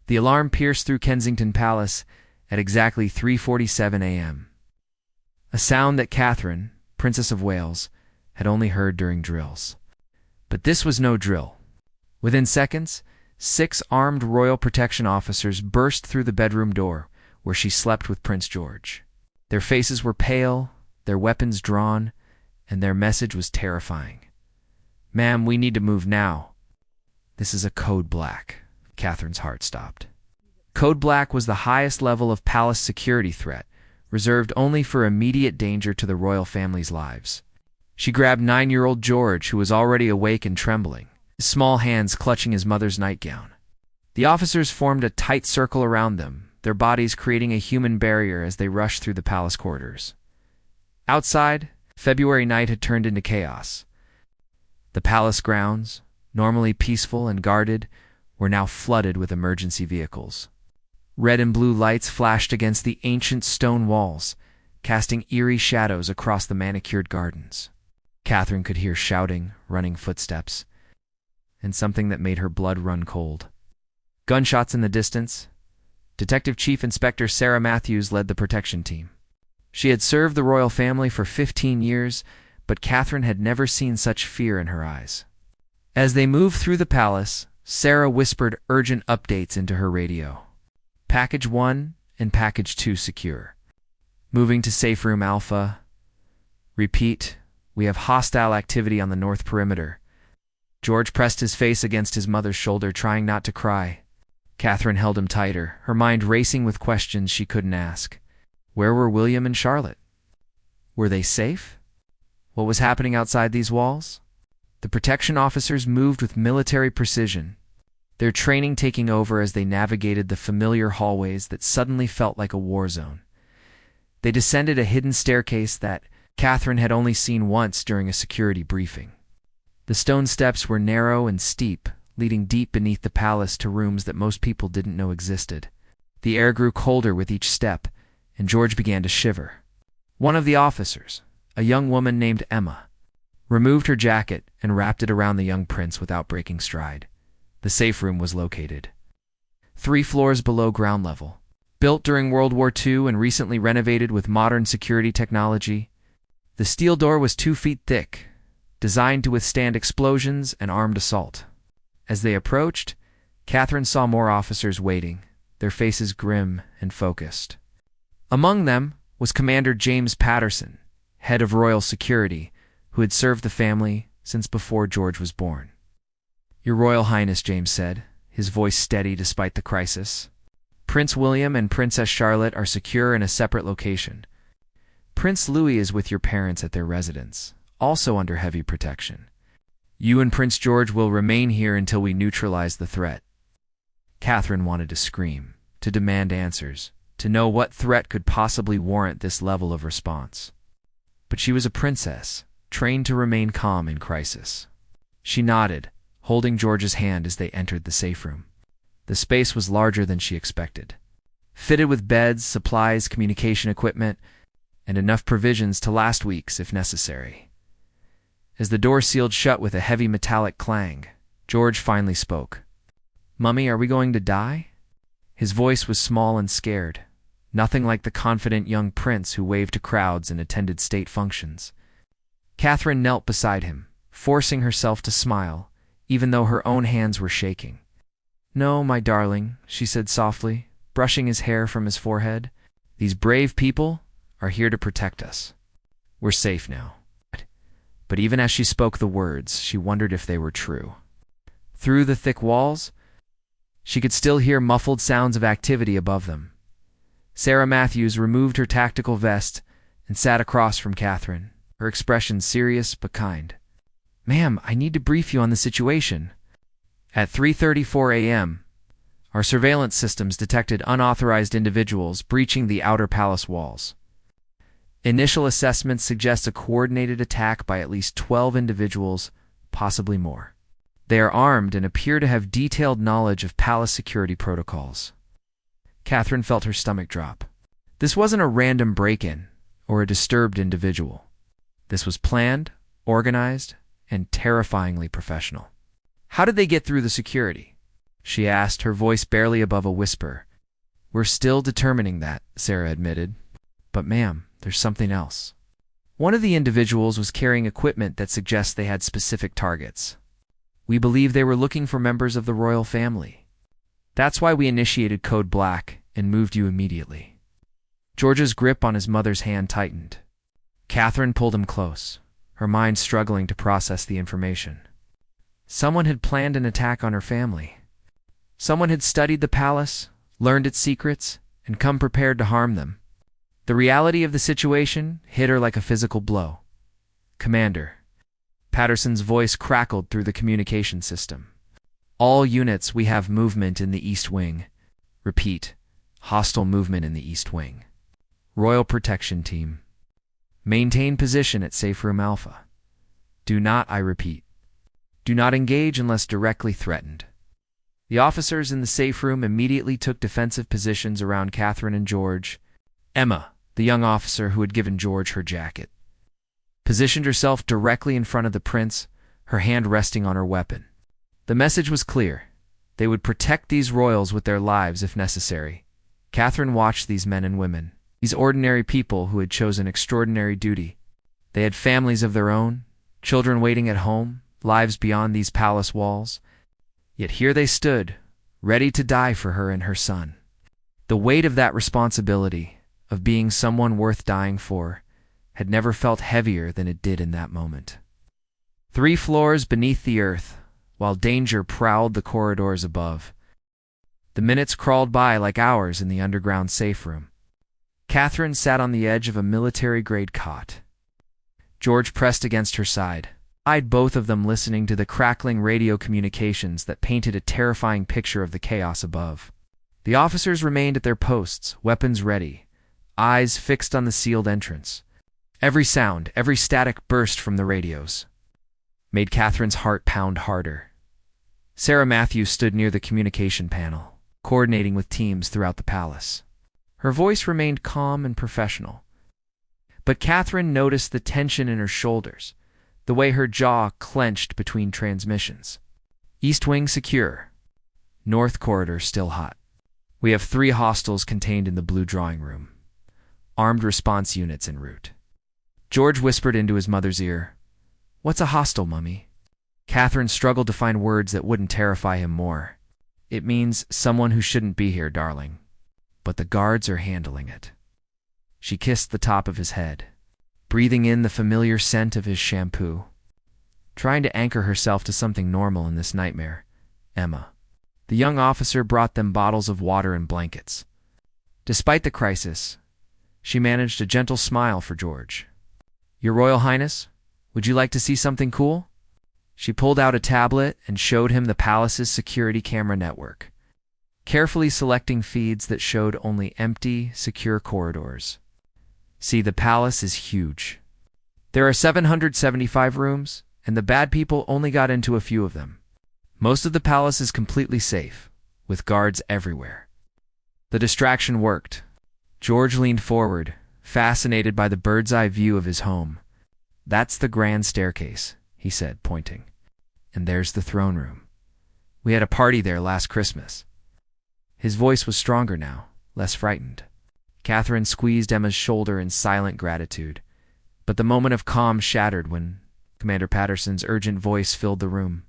The alarm pierced through Kensington Palace at exactly 3:47 a.m. A sound that Catherine, Princess of Wales, had only heard during drills. But this was no drill. Within seconds, 6 armed royal protection officers burst through the bedroom door where she slept with Prince George. Their faces were pale, their weapons drawn, and their message was terrifying. "Ma'am, we need to move now." "This is a code black." Catherine's heart stopped. Code black was the highest level of palace security threat, reserved only for immediate danger to the royal family's lives. She grabbed 9-year-old George, who was already awake and trembling, his small hands clutching his mother's nightgown. The officers formed a tight circle around them, their bodies creating a human barrier as they rushed through the palace corridors. Outside, February night had turned into chaos. The palace grounds, normally peaceful and guarded, were now flooded with emergency vehicles. Red and blue lights flashed against the ancient stone walls, casting eerie shadows across the manicured gardens. Catherine could hear shouting, running footsteps, and something that made her blood run cold. Gunshots in the distance. Detective Chief Inspector Sarah Matthews led the protection team. She had served the royal family for 15 years, but Catherine had never seen such fear in her eyes. As they moved through the palace, Sarah whispered urgent updates into her radio. Package 1 and Package 2 secure. Moving to Safe Room Alpha. Repeat, we have hostile activity on the north perimeter. George pressed his face against his mother's shoulder, trying not to cry. Catherine held him tighter, her mind racing with questions she couldn't ask. Where were William and Charlotte? Were they safe? What was happening outside these walls? The protection officers moved with military precision, their training taking over as they navigated the familiar hallways that suddenly felt like a war zone. They descended a hidden staircase that Catherine had only seen once during a security briefing. The stone steps were narrow and steep, leading deep beneath the palace to rooms that most people didn't know existed. The air grew colder with each step, and George began to shiver. One of the officers, a young woman named Emma, removed her jacket and wrapped it around the young prince without breaking stride. The safe room was located 3 floors below ground level. Built during World War II and recently renovated with modern security technology, the steel door was 2 feet thick, designed to withstand explosions and armed assault. As they approached, Catherine saw more officers waiting, their faces grim and focused. Among them was Commander James Patterson, head of Royal Security, who had served the family since before George was born. "Your Royal Highness," James said, his voice steady despite the crisis. "Prince William and Princess Charlotte are secure in a separate location. Prince Louis is with your parents at their residence, also under heavy protection. You and Prince George will remain here until we neutralize the threat." Catherine wanted to scream, to demand answers, to know what threat could possibly warrant this level of response. But she was a princess, trained to remain calm in crisis. She nodded, holding George's hand as they entered the safe room. The space was larger than she expected, fitted with beds, supplies, communication equipment, and enough provisions to last weeks if necessary. As the door sealed shut with a heavy metallic clang, George finally spoke. "Mummy, are we going to die?" His voice was small and scared, nothing like the confident young prince who waved to crowds and attended state functions. Catherine knelt beside him, forcing herself to smile, even though her own hands were shaking. "No, my darling," she said softly, brushing his hair from his forehead. "These brave people are here to protect us. We're safe now." But even as she spoke the words, she wondered if they were true. Through the thick walls, she could still hear muffled sounds of activity above them. Sarah Matthews removed her tactical vest and sat across from Catherine, her expression serious but kind. "Ma'am, I need to brief you on the situation." At 3:34 a.m., our surveillance systems detected unauthorized individuals breaching the outer palace walls. Initial assessments suggest a coordinated attack by at least 12 individuals, possibly more. They are armed and appear to have detailed knowledge of palace security protocols. Catherine felt her stomach drop. This wasn't a random break-in or a disturbed individual. This was planned, organized, and terrifyingly professional. How did they get through the security? she asked, her voice barely above a whisper. "We're still determining that," Sarah admitted. "But ma'am, there's something else." One of the individuals was carrying equipment that suggests they had specific targets. "We believe they were looking for members of the royal family. That's why we initiated Code Black and moved you immediately." George's grip on his mother's hand tightened. Catherine pulled him close, her mind struggling to process the information. Someone had planned an attack on her family. Someone had studied the palace, learned its secrets, and come prepared to harm them. The reality of the situation hit her like a physical blow. "Commander," Patterson's voice crackled through the communication system. "All units, we have movement in the East Wing. Repeat, hostile movement in the East Wing. Royal Protection Team. Maintain position at Safe Room Alpha. Do not, I repeat, do not engage unless directly threatened." The officers in the safe room immediately took defensive positions around Catherine and George. Emma, the young officer who had given George her jacket, positioned herself directly in front of the prince, her hand resting on her weapon. The message was clear. They would protect these royals with their lives if necessary. Catherine watched these men and women, these ordinary people who had chosen extraordinary duty. They had families of their own, children waiting at home, lives beyond these palace walls. Yet here they stood, ready to die for her and her son. The weight of that responsibility, of being someone worth dying for, had never felt heavier than it did in that moment. 3 floors beneath the earth, while danger prowled the corridors above. The minutes crawled by like hours in the underground safe room. Catherine sat on the edge of a military-grade cot. George pressed against her side, eyed both of them listening to the crackling radio communications that painted a terrifying picture of the chaos above. The officers remained at their posts, weapons ready, eyes fixed on the sealed entrance. Every sound, every static burst from the radios made Catherine's heart pound harder. Sarah Matthews stood near the communication panel, coordinating with teams throughout the palace. Her voice remained calm and professional. But Catherine noticed the tension in her shoulders, the way her jaw clenched between transmissions. "East Wing secure. North Corridor still hot. We have 3 hostiles contained in the blue drawing room. Armed response units en route." George whispered into his mother's ear, "What's a hostile, Mummy?" Catherine struggled to find words that wouldn't terrify him more. "It means someone who shouldn't be here, darling. But the guards are handling it." She kissed the top of his head, breathing in the familiar scent of his shampoo, trying to anchor herself to something normal in this nightmare. Emma. The young officer brought them bottles of water and blankets. Despite the crisis, she managed a gentle smile for George. "Your Royal Highness, would you like to see something cool?" She pulled out a tablet and showed him the palace's security camera network, carefully selecting feeds that showed only empty, secure corridors. "See, the palace is huge. There are 775 rooms, and the bad people only got into a few of them. Most of the palace is completely safe, with guards everywhere." The distraction worked. George leaned forward, fascinated by the bird's-eye view of his home. "That's the grand staircase," he said, pointing. "And there's the throne room. We had a party there last Christmas." His voice was stronger now, less frightened. Catherine squeezed Emma's shoulder in silent gratitude, but the moment of calm shattered when Commander Patterson's urgent voice filled the room.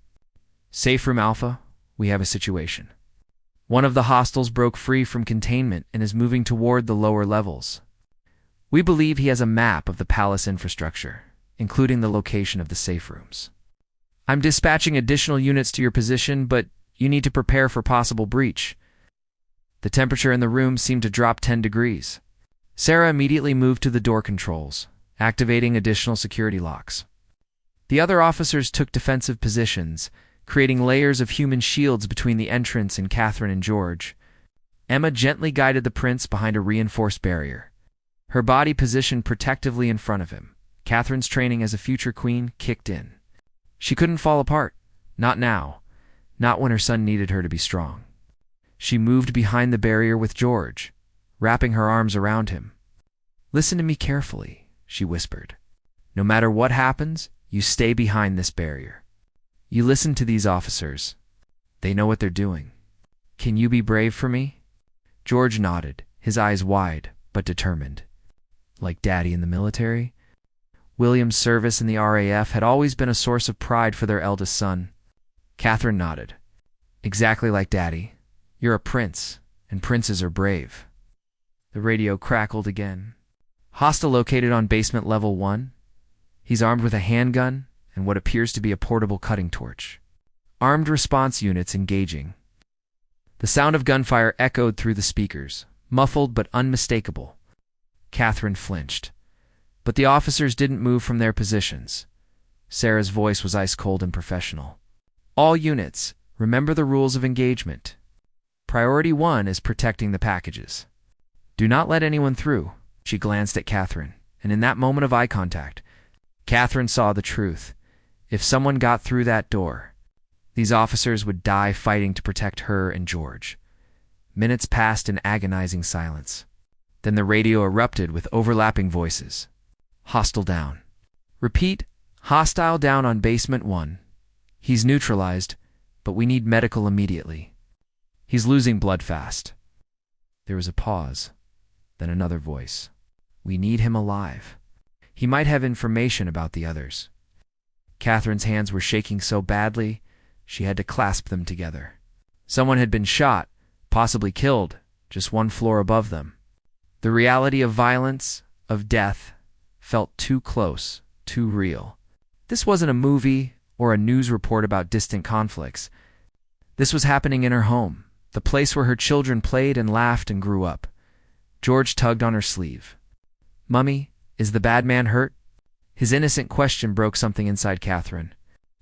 "Safe Room Alpha, we have a situation. One of the hostiles broke free from containment and is moving toward the lower levels. We believe he has a map of the palace infrastructure, including the location of the safe rooms. I'm dispatching additional units to your position, but you need to prepare for possible breach." The temperature in the room seemed to drop 10 degrees. Sarah immediately moved to the door controls, activating additional security locks. The other officers took defensive positions, creating layers of human shields between the entrance and Catherine and George. Emma gently guided the prince behind a reinforced barrier, her body positioned protectively in front of him. Catherine's training as a future queen kicked in. She couldn't fall apart. Not now. Not when her son needed her to be strong. She moved behind the barrier with George, wrapping her arms around him. "Listen to me carefully," she whispered. "No matter what happens, you stay behind this barrier. You listen to these officers. They know what they're doing. Can you be brave for me? George nodded, his eyes wide, but determined. Like Daddy in the military? William's service in the RAF had always been a source of pride for their eldest son. Catherine nodded. Exactly like Daddy. You're a prince, and princes are brave. The radio crackled again. Hostile located on basement level 1. He's armed with a handgun and what appears to be a portable cutting torch. Armed response units engaging. The sound of gunfire echoed through the speakers, muffled but unmistakable. Catherine flinched. But the officers didn't move from their positions. Sarah's voice was ice-cold and professional. All units, remember the rules of engagement. Priority 1 is protecting the packages. Do not let anyone through. She glanced at Catherine, and in that moment of eye contact, Catherine saw the truth. If someone got through that door, these officers would die fighting to protect her and George. Minutes passed in agonizing silence. Then the radio erupted with overlapping voices. Hostile down. Repeat, hostile down on basement 1. He's neutralized, but we need medical immediately. He's losing blood fast. There was a pause, then another voice. We need him alive. He might have information about the others. Catherine's hands were shaking so badly, she had to clasp them together. Someone had been shot, possibly killed, just 1 floor above them. The reality of violence, of death, felt too close, too real. This wasn't a movie or a news report about distant conflicts. This was happening in her home, the place where her children played and laughed and grew up. George tugged on her sleeve. Mummy, is the bad man hurt? His innocent question broke something inside Catherine.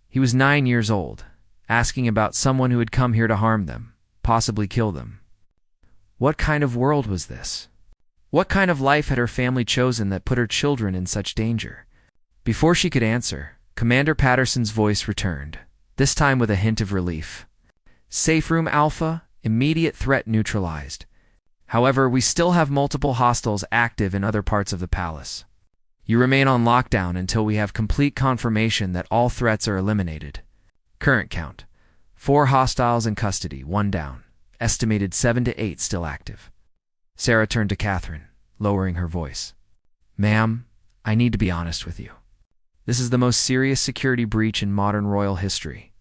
He was 9 years old, asking about someone who had come here to harm them, possibly kill them. What kind of world was this? What kind of life had her family chosen that put her children in such danger? Before she could answer, Commander Patterson's voice returned, this time with a hint of relief. Safe room Alpha, immediate threat neutralized. However, we still have multiple hostiles active in other parts of the palace. You remain on lockdown until we have complete confirmation that all threats are eliminated. Current count. 4 hostiles in custody, 1 down. Estimated 7 to 8 still active. Sarah turned to Catherine, lowering her voice. Ma'am, I need to be honest with you. This is the most serious security breach in modern royal history.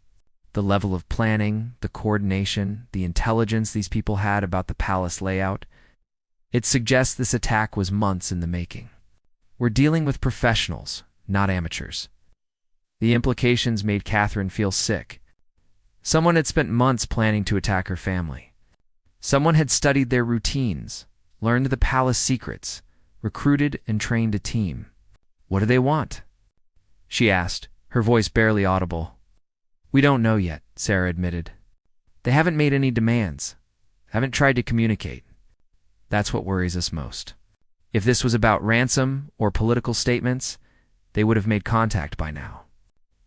The level of planning, the coordination, the intelligence these people had about the palace layout, it suggests this attack was months in the making. We're dealing with professionals, not amateurs. The implications made Catherine feel sick. Someone had spent months planning to attack her family. Someone had studied their routines, learned the palace secrets, recruited and trained a team. What do they want? She asked, her voice barely audible. We don't know yet, Sarah admitted. They haven't made any demands, haven't tried to communicate. That's what worries us most. If this was about ransom or political statements, they would have made contact by now.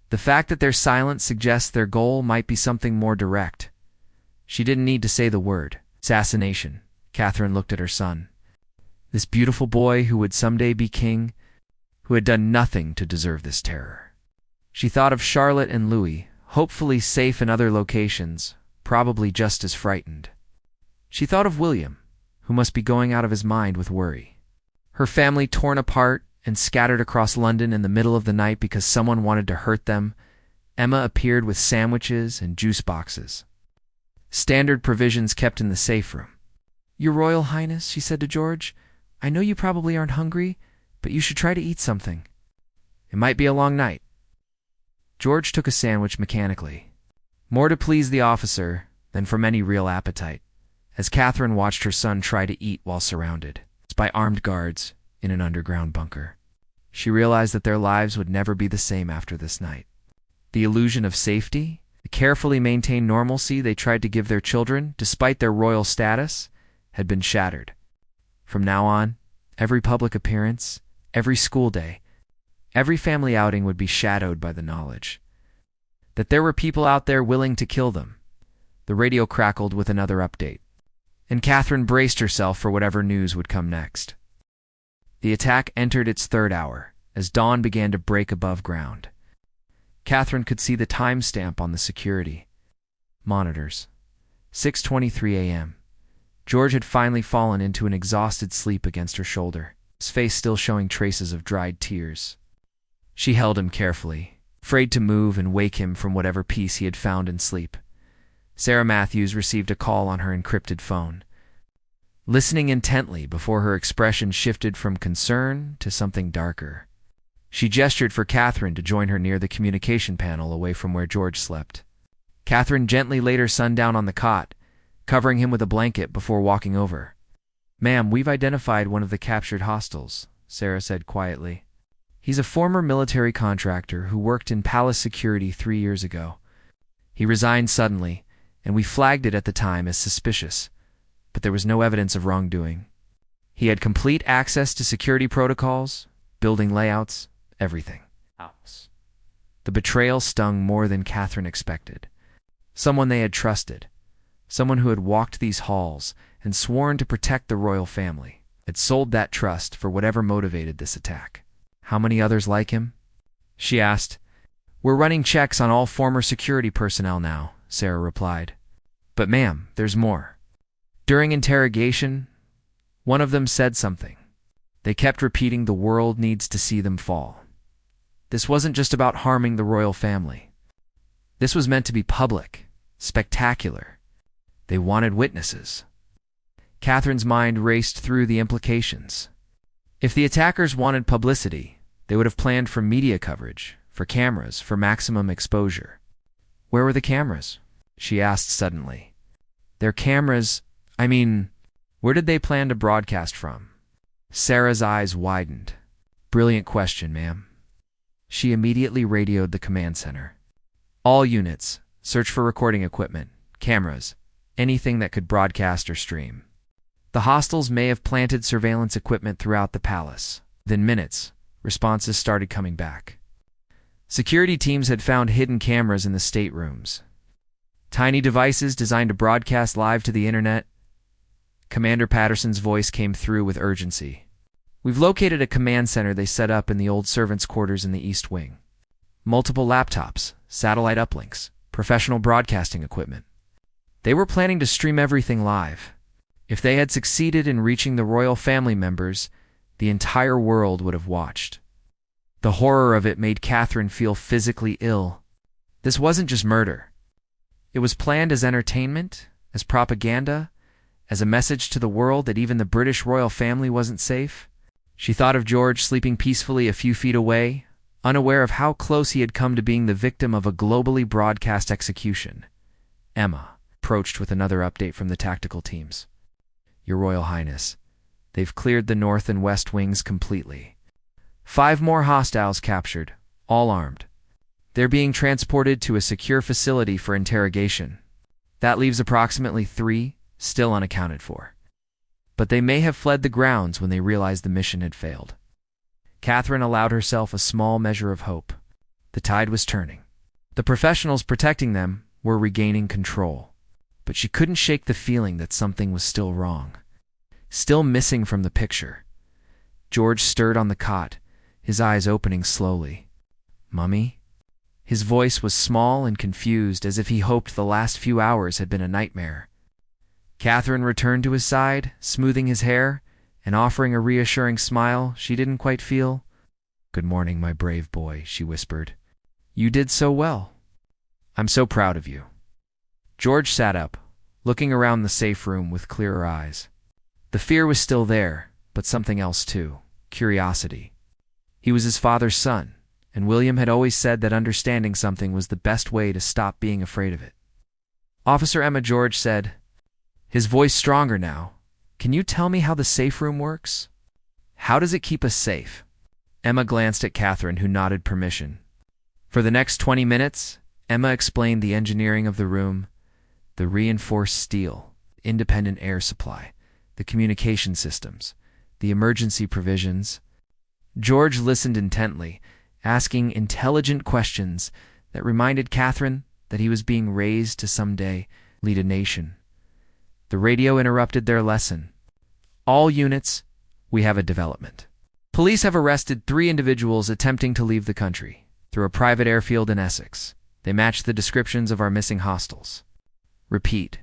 The fact that they're silent suggests their goal might be something more direct. She didn't need to say the word. Assassination. Catherine looked at her son. This beautiful boy who would someday be king, who had done nothing to deserve this terror. She thought of Charlotte and Louis, hopefully safe in other locations, probably just as frightened. She thought of William, who must be going out of his mind with worry. Her family torn apart and scattered across London in the middle of the night because someone wanted to hurt them. Emma appeared with sandwiches and juice boxes. Standard provisions kept in the safe room. Your Royal Highness, she said to George, I know you probably aren't hungry, but you should try to eat something. It might be a long night. George took a sandwich mechanically, more to please the officer than from any real appetite, as Catherine watched her son try to eat while surrounded by armed guards in an underground bunker. She realized that their lives would never be the same after this night. The illusion of safety, the carefully maintained normalcy they tried to give their children, despite their royal status, had been shattered. From now on, every public appearance, every school day, every family outing would be shadowed by the knowledge that there were people out there willing to kill them. The radio crackled with another update, and Catherine braced herself for whatever news would come next. The attack entered its 3rd hour, as dawn began to break above ground. Catherine could see the timestamp on the security monitors. 6:23 a.m. George had finally fallen into an exhausted sleep against her shoulder, his face still showing traces of dried tears. She held him carefully, afraid to move and wake him from whatever peace he had found in sleep. Sarah Matthews received a call on her encrypted phone, listening intently before her expression shifted from concern to something darker. She gestured for Catherine to join her near the communication panel away from where George slept. Catherine gently laid her son down on the cot, covering him with a blanket before walking over. "Ma'am, we've identified one of the captured hostiles," Sarah said quietly. "He's a former military contractor who worked in palace security 3 years ago. He resigned suddenly, and we flagged it at the time as suspicious, but there was no evidence of wrongdoing. He had complete access to security protocols, building layouts, everything." The betrayal stung more than Catherine expected. Someone they had trusted, someone who had walked these halls and sworn to protect the royal family, had sold that trust for whatever motivated this attack. "How many others like him?" she asked. "We're running checks on all former security personnel now," Sarah replied. "But ma'am, there's more. During interrogation, one of them said something. They kept repeating the world needs to see them fall. This wasn't just about harming the royal family. This was meant to be public, spectacular. They wanted witnesses." Catherine's mind raced through the implications. If the attackers wanted publicity, they would have planned for media coverage, for cameras, for maximum exposure. "Where were the cameras?" she asked suddenly. "Their cameras, where did they plan to broadcast from?" Sarah's eyes widened. "Brilliant question, ma'am." She immediately radioed the command center. "All units, search for recording equipment, cameras, anything that could broadcast or stream." The hostiles may have planted surveillance equipment throughout the palace. Within minutes, responses started coming back. Security teams had found hidden cameras in the staterooms. Tiny devices designed to broadcast live to the internet. Commander Patterson's voice came through with urgency. "We've located a command center they set up in the old servants' quarters in the East Wing. Multiple laptops, satellite uplinks, professional broadcasting equipment. They were planning to stream everything live. If they had succeeded in reaching the royal family members, the entire world would have watched." The horror of it made Catherine feel physically ill. This wasn't just murder. It was planned as entertainment, as propaganda, as a message to the world that even the British royal family wasn't safe. She thought of George sleeping peacefully a few feet away, unaware of how close he had come to being the victim of a globally broadcast execution. Emma approached with another update from the tactical teams. "Your Royal Highness, they've cleared the north and west wings completely. 5 more hostiles captured, all armed. They're being transported to a secure facility for interrogation. That leaves approximately 3 still unaccounted for. But they may have fled the grounds when they realized the mission had failed." Catherine allowed herself a small measure of hope. The tide was turning. The professionals protecting them were regaining control. But she couldn't shake the feeling that something was still wrong, still missing from the picture. George stirred on the cot, his eyes opening slowly. "Mummy?" His voice was small and confused, as if he hoped the last few hours had been a nightmare. Catherine returned to his side, smoothing his hair, and offering a reassuring smile she didn't quite feel. "Good morning, my brave boy," she whispered. "You did so well. I'm so proud of you." George sat up, looking around the safe room with clearer eyes. The fear was still there, but something else too, curiosity. He was his father's son, and William had always said that understanding something was the best way to stop being afraid of it. "Officer Emma," George said, his voice stronger now, "can you tell me how the safe room works? How does it keep us safe?" Emma glanced at Catherine, who nodded permission. For the next 20 minutes, Emma explained the engineering of the room, the reinforced steel, independent air supply, the communication systems, the emergency provisions. George listened intently, asking intelligent questions that reminded Catherine that he was being raised to someday lead a nation. The radio interrupted their lesson. "All units, we have a development. Police have arrested 3 individuals attempting to leave the country through a private airfield in Essex. They match the descriptions of our missing hostiles. Repeat,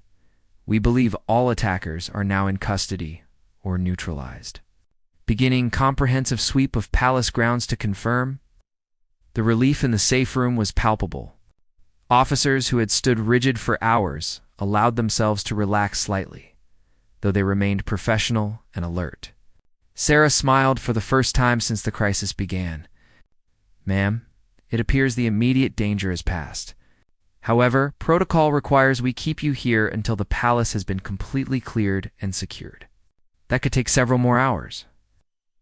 We believe all attackers are now in custody or neutralized. Beginning comprehensive sweep of palace grounds to confirm. The relief in the safe room was palpable. Officers who had stood rigid for hours allowed themselves to relax slightly, though they remained professional and alert. Sarah smiled for the first time since the crisis began. "Ma'am, it appears the immediate danger has passed. However, protocol requires we keep you here until the palace has been completely cleared and secured. That could take several more hours."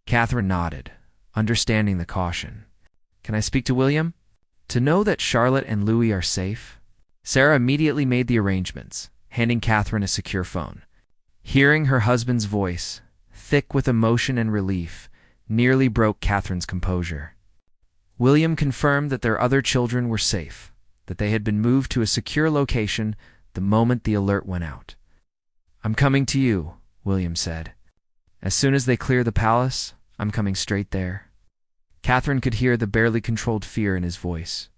Catherine nodded, understanding the caution. "Can I speak to William?" "To know that Charlotte and Louis are safe?" Sarah immediately made the arrangements, handing Catherine a secure phone. Hearing her husband's voice, thick with emotion and relief, nearly broke Catherine's composure. William confirmed that their other children were safe, that they had been moved to a secure location the moment the alert went out. "I'm coming to you," William said. "As soon as they clear the palace, I'm coming straight there." Catherine could hear the barely controlled fear in his voice.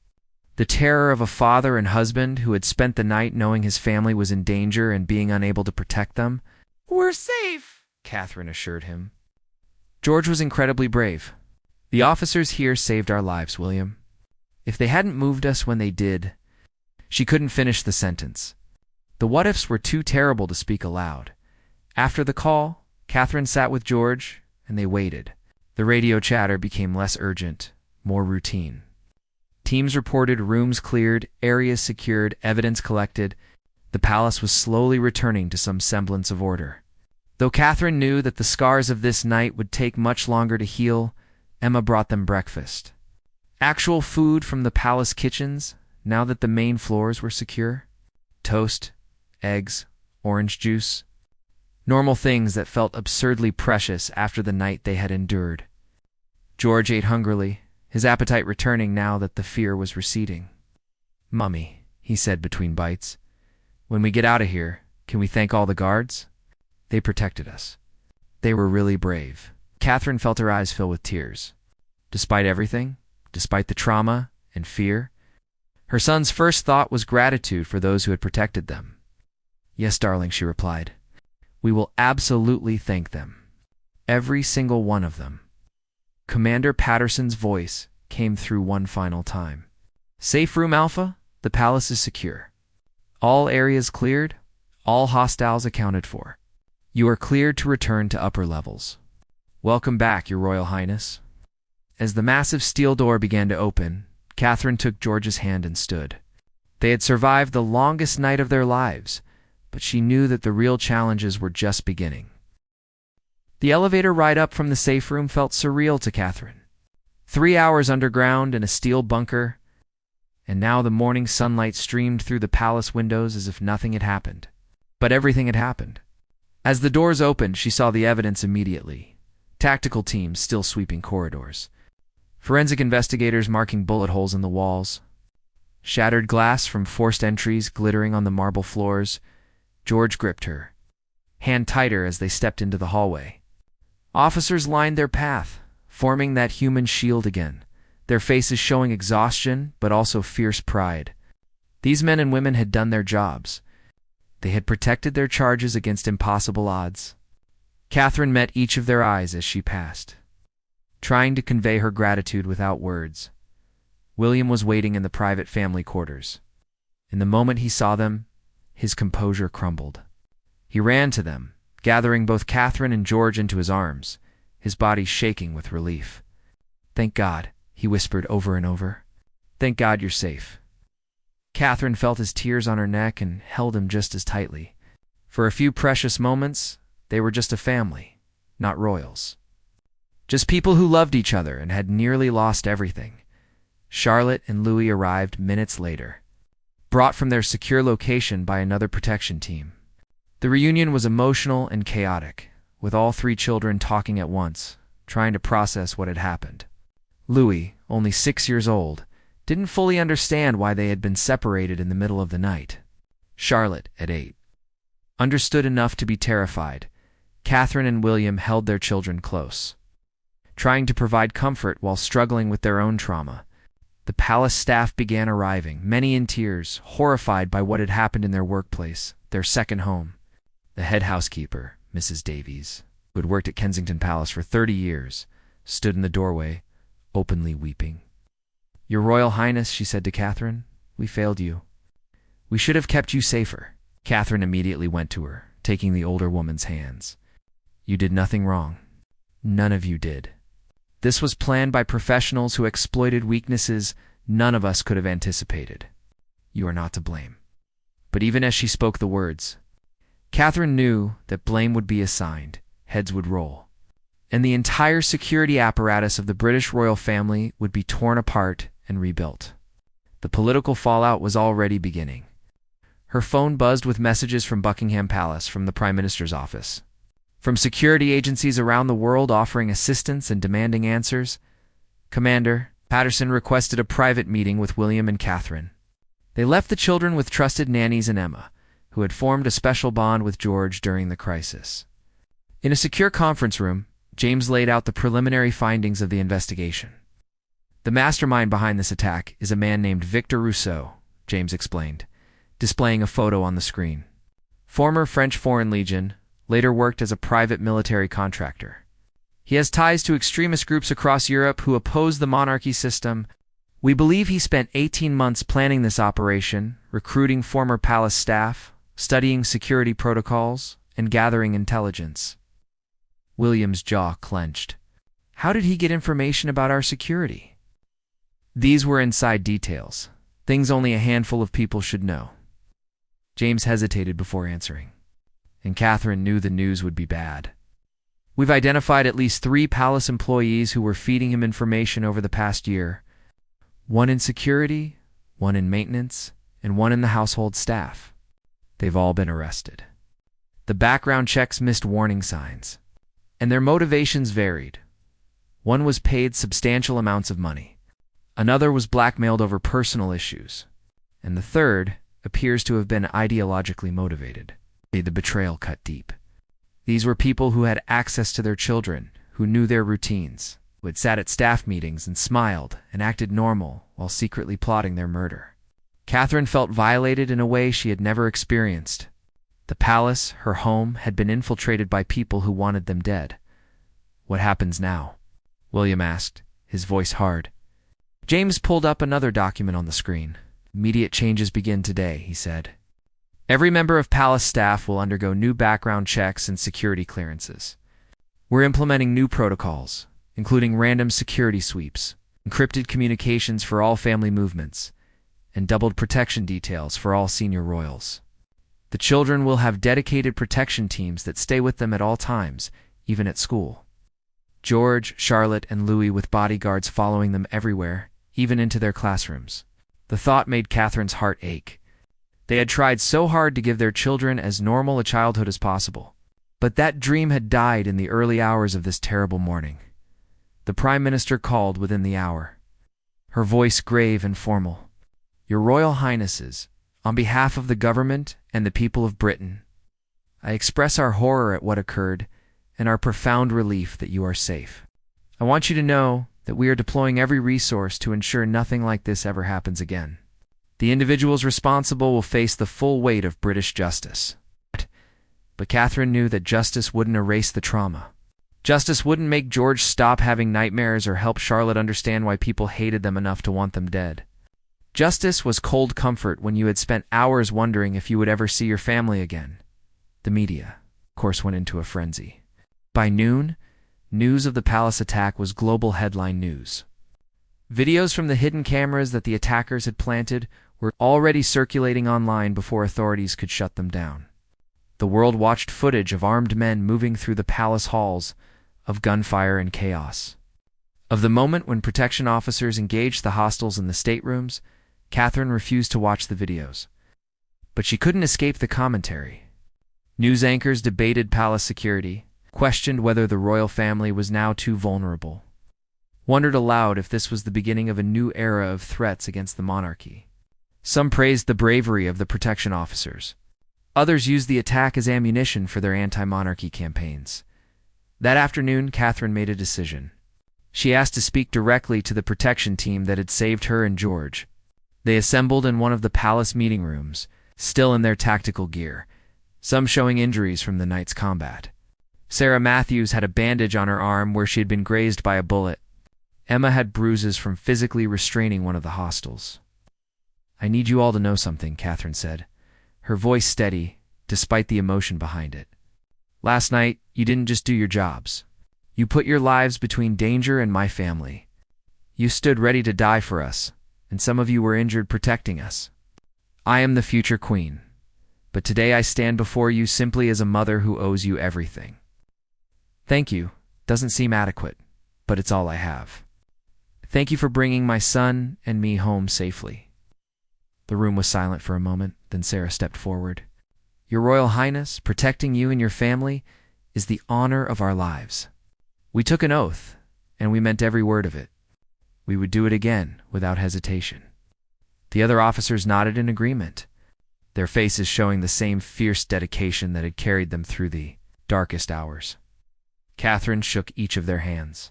The terror of a father and husband who had spent the night knowing his family was in danger and being unable to protect them. "We're safe," Catherine assured him. "George was incredibly brave. The officers here saved our lives, William. If they hadn't moved us when they did—" She couldn't finish the sentence. The what-ifs were too terrible to speak aloud. After the call, Catherine sat with George, and they waited. The radio chatter became less urgent, more routine. Teams reported rooms cleared, areas secured, evidence collected. The palace was slowly returning to some semblance of order. Though Catherine knew that the scars of this night would take much longer to heal, Emma brought them breakfast. Actual food from the palace kitchens, now that the main floors were secure. Toast, eggs, orange juice. Normal things that felt absurdly precious after the night they had endured. George ate hungrily, his appetite returning now that the fear was receding. "Mummy," he said between bites, "when we get out of here, can we thank all the guards? They protected us. They were really brave." Catherine felt her eyes fill with tears. Despite everything, despite the trauma and fear, her son's first thought was gratitude for those who had protected them. "Yes, darling," she replied. "We will absolutely thank them. Every single one of them." Commander Patterson's voice came through one final time. "Safe Room Alpha, the palace is secure. All areas cleared, all hostiles accounted for. You are cleared to return to upper levels. Welcome back, Your Royal Highness." As the massive steel door began to open, Catherine took George's hand and stood. They had survived the longest night of their lives, but she knew that the real challenges were just beginning. The elevator ride up from the safe room felt surreal to Catherine. 3 hours underground in a steel bunker, and now the morning sunlight streamed through the palace windows as if nothing had happened. But everything had happened. As the doors opened, she saw the evidence immediately. Tactical teams still sweeping corridors. Forensic investigators marking bullet holes in the walls. Shattered glass from forced entries glittering on the marble floors. George gripped her, hand tighter as they stepped into the hallway. Officers lined their path, forming that human shield again, their faces showing exhaustion but also fierce pride. These men and women had done their jobs. They had protected their charges against impossible odds. Catherine met each of their eyes as she passed, trying to convey her gratitude without words. William was waiting in the private family quarters. In the moment he saw them, his composure crumbled. He ran to them, gathering both Catherine and George into his arms, his body shaking with relief. "Thank God," he whispered over and over. "Thank God you're safe." Catherine felt his tears on her neck and held him just as tightly. For a few precious moments, they were just a family, not royals. Just people who loved each other and had nearly lost everything. Charlotte and Louis arrived minutes later, brought from their secure location by another protection team. The reunion was emotional and chaotic, with all 3 children talking at once, trying to process what had happened. Louis, only 6 years old, didn't fully understand why they had been separated in the middle of the night. Charlotte, at 8, understood enough to be terrified. Catherine and William held their children close, trying to provide comfort while struggling with their own trauma. The palace staff began arriving, many in tears, horrified by what had happened in their workplace. their second home. The head housekeeper, Mrs. Davies, who had worked at Kensington Palace for 30 years, stood in the doorway, openly weeping. "Your Royal Highness," she said to Catherine, "we failed you. We should have kept you safer." Catherine immediately went to her, taking the older woman's hands. "You did nothing wrong. None of you did. This was planned by professionals who exploited weaknesses none of us could have anticipated. You are not to blame." But even as she spoke the words, Catherine knew that blame would be assigned, heads would roll, and the entire security apparatus of the British royal family would be torn apart and rebuilt. The political fallout was already beginning. Her phone buzzed with messages from Buckingham Palace, from the Prime Minister's office, from security agencies around the world offering assistance and demanding answers. Commander Patterson requested a private meeting with William and Catherine. They left the children with trusted nannies and Emma, who had formed a special bond with George during the crisis. In a secure conference room, James laid out the preliminary findings of the investigation. "The mastermind behind this attack is a man named Victor Rousseau," James explained, displaying a photo on the screen. "Former French Foreign Legion, later worked as a private military contractor. He has ties to extremist groups across Europe who oppose the monarchy system. We believe he spent 18 months planning this operation, recruiting former palace staff, studying security protocols, and gathering intelligence." William's jaw clenched. "How did he get information about our security?" "These were inside details, things only a handful of people should know." James hesitated before answering, and Catherine knew the news would be bad. "We've identified at least 3 palace employees who were feeding him information over the past year. 1 in security, 1 in maintenance, and 1 in the household staff. They've all been arrested. The background checks missed warning signs, and their motivations varied. One was paid substantial amounts of money. Another was blackmailed over personal issues. And the third appears to have been ideologically motivated." The betrayal cut deep. These were people who had access to their children, who knew their routines, who had sat at staff meetings and smiled and acted normal while secretly plotting their murder. Catherine felt violated in a way she had never experienced. The palace, her home, had been infiltrated by people who wanted them dead. "What happens now?" William asked, his voice hard. James pulled up another document on the screen. "Immediate changes begin today," he said. "Every member of palace staff will undergo new background checks and security clearances. We're implementing new protocols, including random security sweeps, encrypted communications for all family movements, and doubled protection details for all senior royals. The children will have dedicated protection teams that stay with them at all times, even at school. George, Charlotte, and Louis with bodyguards following them everywhere, even into their classrooms." The thought made Catherine's heart ache. They had tried so hard to give their children as normal a childhood as possible. But that dream had died in the early hours of this terrible morning. The Prime Minister called within the hour, her voice grave and formal. "Your Royal Highnesses, on behalf of the government and the people of Britain, I express our horror at what occurred and our profound relief that you are safe. I want you to know that we are deploying every resource to ensure nothing like this ever happens again. The individuals responsible will face the full weight of British justice." But Catherine knew that justice wouldn't erase the trauma. Justice wouldn't make George stop having nightmares or help Charlotte understand why people hated them enough to want them dead. Justice was cold comfort when you had spent hours wondering if you would ever see your family again. The media, of course, went into a frenzy. By noon, news of the palace attack was global headline news. Videos from the hidden cameras that the attackers had planted were already circulating online before authorities could shut them down. The world watched footage of armed men moving through the palace halls, of gunfire and chaos. Of the moment when protection officers engaged the hostiles in the staterooms, Catherine refused to watch the videos. But she couldn't escape the commentary. News anchors debated palace security, questioned whether the royal family was now too vulnerable, wondered aloud if this was the beginning of a new era of threats against the monarchy. Some praised the bravery of the protection officers. Others used the attack as ammunition for their anti-monarchy campaigns. That afternoon, Catherine made a decision. She asked to speak directly to the protection team that had saved her and George. They assembled in one of the palace meeting rooms, still in their tactical gear, some showing injuries from the night's combat. Sarah Matthews had a bandage on her arm where she had been grazed by a bullet. Emma had bruises from physically restraining one of the hostiles. "I need you all to know something," Catherine said, her voice steady, despite the emotion behind it. "Last night, you didn't just do your jobs. You put your lives between danger and my family. You stood ready to die for us, and some of you were injured protecting us. I am the future queen, but today I stand before you simply as a mother who owes you everything. Thank you. Doesn't seem adequate, but it's all I have. Thank you for bringing my son and me home safely." The room was silent for a moment, then Sarah stepped forward. "Your Royal Highness, protecting you and your family is the honor of our lives. We took an oath, and we meant every word of it. We would do it again without hesitation." The other officers nodded in agreement, their faces showing the same fierce dedication that had carried them through the darkest hours. Catherine shook each of their hands,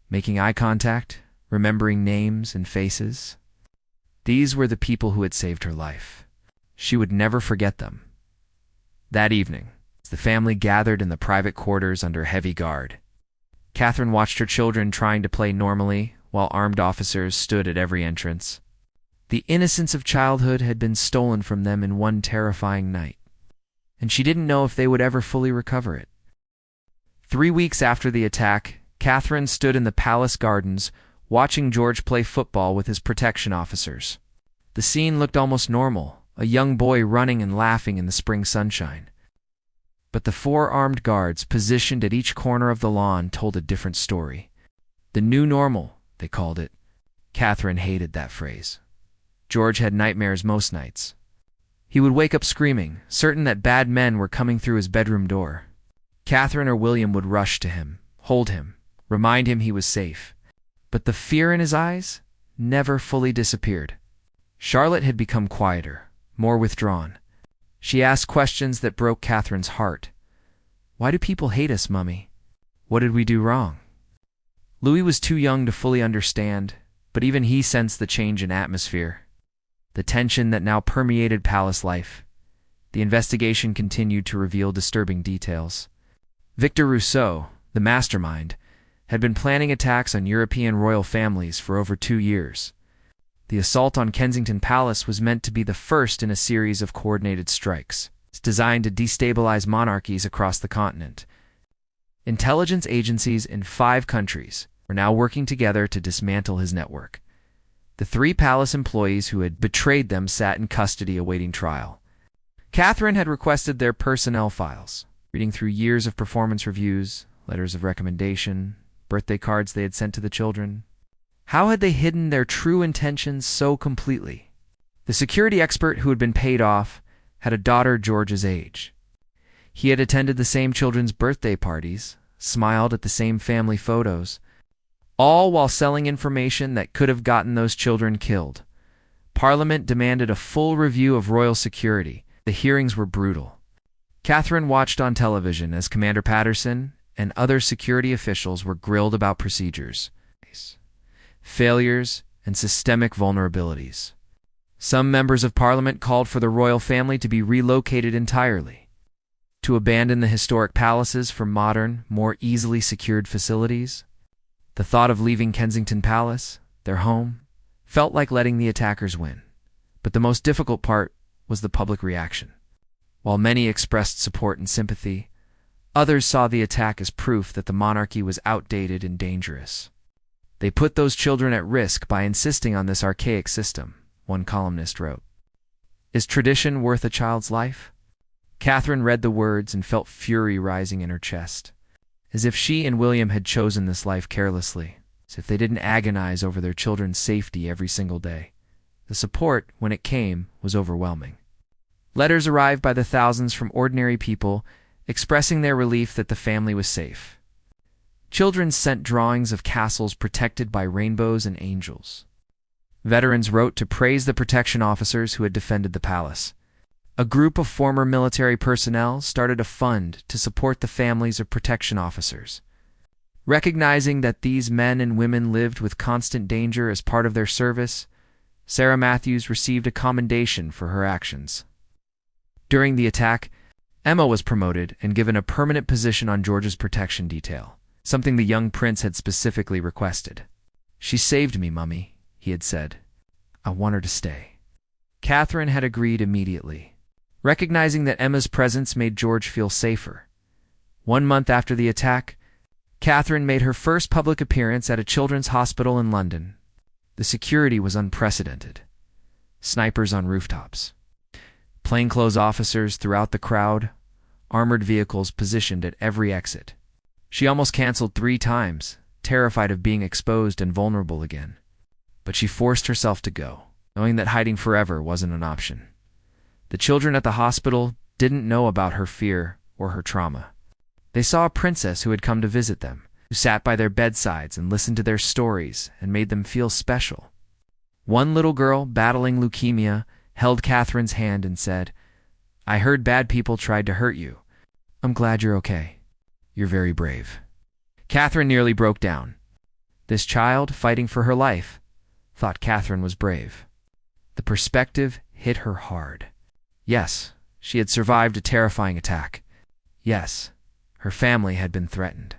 making eye contact, remembering names and faces. These were the people who had saved her life. She would never forget them. That evening, as the family gathered in the private quarters under heavy guard, Catherine watched her children trying to play normally while armed officers stood at every entrance. The innocence of childhood had been stolen from them in one terrifying night, and she didn't know if they would ever fully recover it. 3 weeks after the attack, Catherine stood in the palace gardens watching George play football with his protection officers. The scene looked almost normal, a young boy running and laughing in the spring sunshine. But the 4 armed guards positioned at each corner of the lawn told a different story. The new normal, they called it. Catherine hated that phrase. George had nightmares most nights. He would wake up screaming, certain that bad men were coming through his bedroom door. Catherine or William would rush to him, hold him, remind him he was safe. But the fear in his eyes never fully disappeared. Charlotte had become quieter, more withdrawn. She asked questions that broke Catherine's heart. "Why do people hate us, Mummy? What did we do wrong?" Louis was too young to fully understand, but even he sensed the change in atmosphere, the tension that now permeated palace life. The investigation continued to reveal disturbing details. Victor Rousseau, the mastermind, had been planning attacks on European royal families for over 2 years. The assault on Kensington Palace was meant to be the first in a series of coordinated strikes, designed to destabilize monarchies across the continent. Intelligence agencies in 5 countries were now working together to dismantle his network. The 3 palace employees who had betrayed them sat in custody awaiting trial. Catherine had requested their personnel files, reading through years of performance reviews, letters of recommendation, birthday cards they had sent to the children. How had they hidden their true intentions so completely? The security expert who had been paid off had a daughter George's age. He had attended the same children's birthday parties, smiled at the same family photos, all while selling information that could have gotten those children killed. Parliament demanded a full review of royal security. The hearings were brutal. Catherine watched on television as Commander Patterson and other security officials were grilled about procedures, failures, and systemic vulnerabilities. Some members of Parliament called for the royal family to be relocated entirely, to abandon the historic palaces for modern, more easily secured facilities. The thought of leaving Kensington Palace, their home, felt like letting the attackers win. But the most difficult part was the public reaction. While many expressed support and sympathy, others saw the attack as proof that the monarchy was outdated and dangerous. They put those children at risk by insisting on this archaic system, one columnist wrote. Is tradition worth a child's life? Catherine read the words and felt fury rising in her chest, as if she and William had chosen this life carelessly, as if they didn't agonize over their children's safety every single day. The support, when it came, was overwhelming. Letters arrived by the thousands from ordinary people expressing their relief that the family was safe. Children sent drawings of castles protected by rainbows and angels. Veterans wrote to praise the protection officers who had defended the palace. A group of former military personnel started a fund to support the families of protection officers. Recognizing that these men and women lived with constant danger as part of their service, Sarah Matthews received a commendation for her actions. During the attack, Emma was promoted and given a permanent position on George's protection detail, something the young prince had specifically requested. "She saved me, Mummy," he had said. "I want her to stay." Catherine had agreed immediately, recognizing that Emma's presence made George feel safer. 1 month after the attack, Catherine made her first public appearance at a children's hospital in London. The security was unprecedented. Snipers on rooftops, plainclothes officers throughout the crowd, armored vehicles positioned at every exit. She almost canceled 3 times, terrified of being exposed and vulnerable again. But she forced herself to go, knowing that hiding forever wasn't an option. The children at the hospital didn't know about her fear or her trauma. They saw a princess who had come to visit them, who sat by their bedsides and listened to their stories and made them feel special. One little girl battling leukemia held Catherine's hand and said, "I heard bad people tried to hurt you. I'm glad you're okay. You're very brave." Catherine nearly broke down. This child, fighting for her life, thought Catherine was brave. The perspective hit her hard. Yes, she had survived a terrifying attack. Yes, her family had been threatened.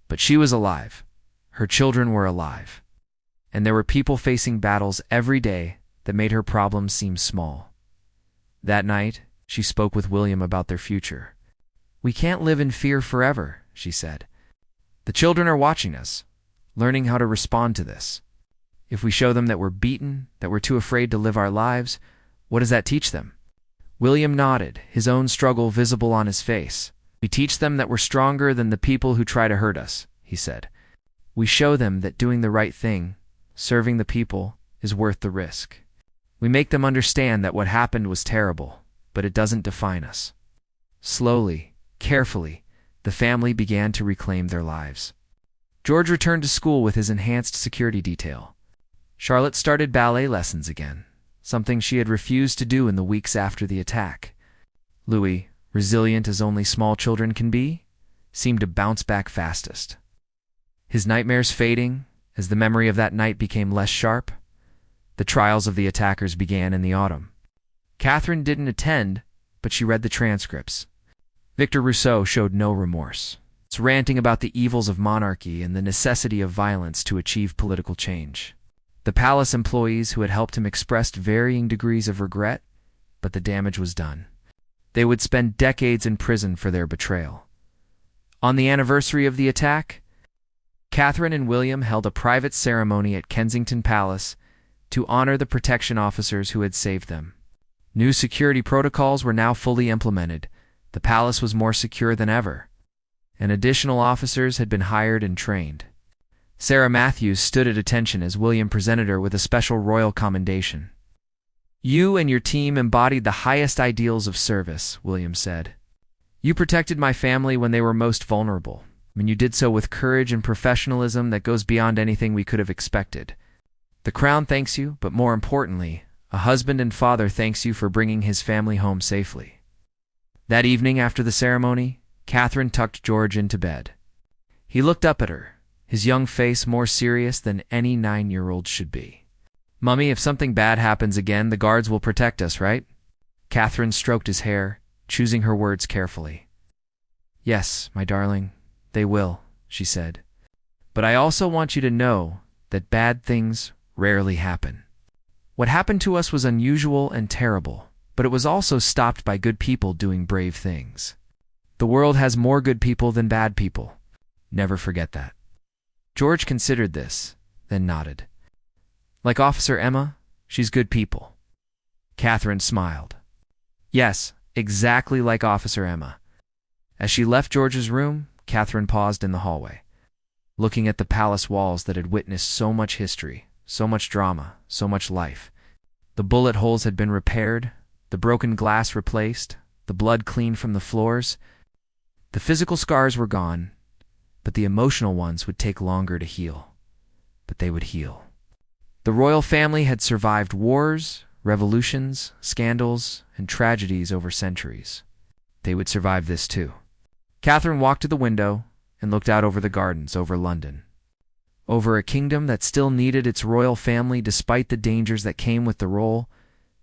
But she was alive. Her children were alive. And there were people facing battles every day that made her problems seem small. That night, she spoke with William about their future. "We can't live in fear forever," she said. "The children are watching us, learning how to respond to this. If we show them that we're beaten, that we're too afraid to live our lives, what does that teach them?" William nodded, his own struggle visible on his face. "We teach them that we're stronger than the people who try to hurt us," he said. "We show them that doing the right thing, serving the people, is worth the risk. We make them understand that what happened was terrible, but it doesn't define us." Slowly, carefully, the family began to reclaim their lives. George returned to school with his enhanced security detail. Charlotte started ballet lessons again, something she had refused to do in the weeks after the attack. Louis, resilient as only small children can be, seemed to bounce back fastest. His nightmares fading, as the memory of that night became less sharp, the trials of the attackers began in the autumn. Catherine didn't attend, but she read the transcripts. Victor Rousseau showed no remorse, ranting about the evils of monarchy and the necessity of violence to achieve political change. The palace employees who had helped him expressed varying degrees of regret, but the damage was done. They would spend decades in prison for their betrayal. On the anniversary of the attack, Catherine and William held a private ceremony at Kensington Palace to honor the protection officers who had saved them. New security protocols were now fully implemented. The palace was more secure than ever, and additional officers had been hired and trained. Sarah Matthews stood at attention as William presented her with a special royal commendation. "You and your team embodied the highest ideals of service," William said. "You protected my family when they were most vulnerable, and you did so with courage and professionalism that goes beyond anything we could have expected. The crown thanks you, but more importantly, a husband and father thanks you for bringing his family home safely." That evening after the ceremony, Catherine tucked George into bed. He looked up at her, his young face more serious than any 9-year-old should be. "Mummy, if something bad happens again, the guards will protect us, right?" Catherine stroked his hair, choosing her words carefully. "Yes, my darling, they will," she said. "But I also want you to know that bad things rarely happen. What happened to us was unusual and terrible, but it was also stopped by good people doing brave things. The world has more good people than bad people. Never forget that." George considered this, then nodded. "Like Officer Emma, she's good people." Catherine smiled. "Yes, exactly like Officer Emma." As she left George's room, Catherine paused in the hallway, looking at the palace walls that had witnessed so much history, so much drama, so much life. The bullet holes had been repaired, the broken glass replaced, the blood cleaned from the floors. The physical scars were gone, but the emotional ones would take longer to heal. But they would heal. The royal family had survived wars, revolutions, scandals, and tragedies over centuries. They would survive this too. Catherine walked to the window and looked out over the gardens over London. Over a kingdom that still needed its royal family despite the dangers that came with the role.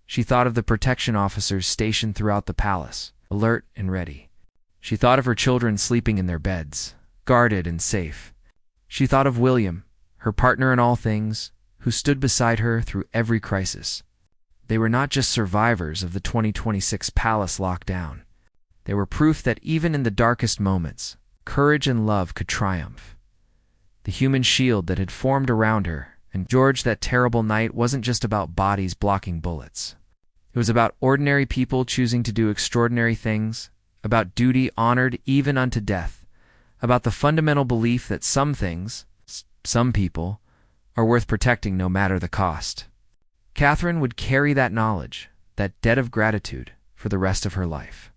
She thought of the protection officers stationed throughout the palace, alert and ready. She thought of her children sleeping in their beds, guarded and safe. She thought of William, her partner in all things, who stood beside her through every crisis. They were not just survivors of the 2026 palace lockdown. They were proof that even in the darkest moments, courage and love could triumph. The human shield that had formed around her and George that terrible night wasn't just about bodies blocking bullets. It was about ordinary people choosing to do extraordinary things, about duty honored even unto death, about the fundamental belief that some things, some people, are worth protecting no matter the cost. Catherine would carry that knowledge, that debt of gratitude, for the rest of her life.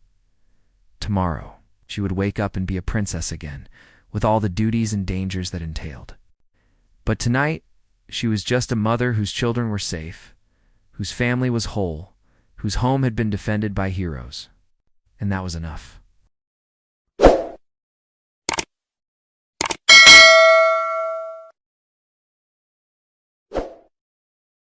Tomorrow, she would wake up and be a princess again, with all the duties and dangers that entailed. But tonight, she was just a mother whose children were safe, whose family was whole, whose home had been defended by heroes. And that was enough.